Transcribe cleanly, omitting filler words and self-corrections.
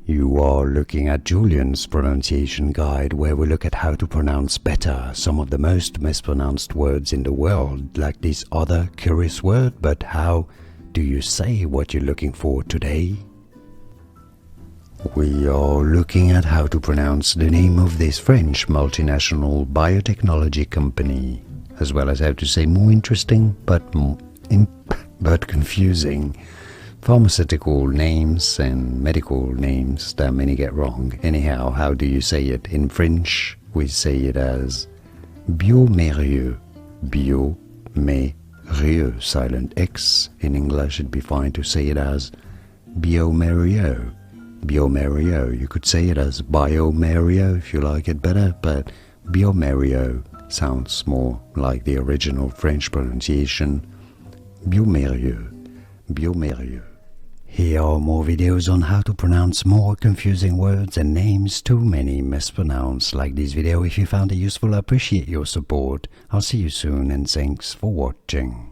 You are looking at Julian's pronunciation guide, where we look at how to pronounce better some of the most mispronounced words in the world, like this other curious word. But how do you say what you're looking for today? We are looking at how to pronounce the name of this French multinational biotechnology company, as well as how to say more interesting but confusing pharmaceutical names and medical names that many get wrong. Anyhow, how do you say it? In French, we say it as bioMérieux. BioMérieux, silent X. In English, it'd be fine to say it as bioMérieux. bioMérieux. You could say it as bioMérieux if you like it better, but bioMérieux sounds more like the original French pronunciation. bioMérieux. bioMérieux. Here are more videos on how to pronounce more confusing words and names too many mispronounced. Like this video if you found it useful. I appreciate your support. I'll see you soon and thanks for watching.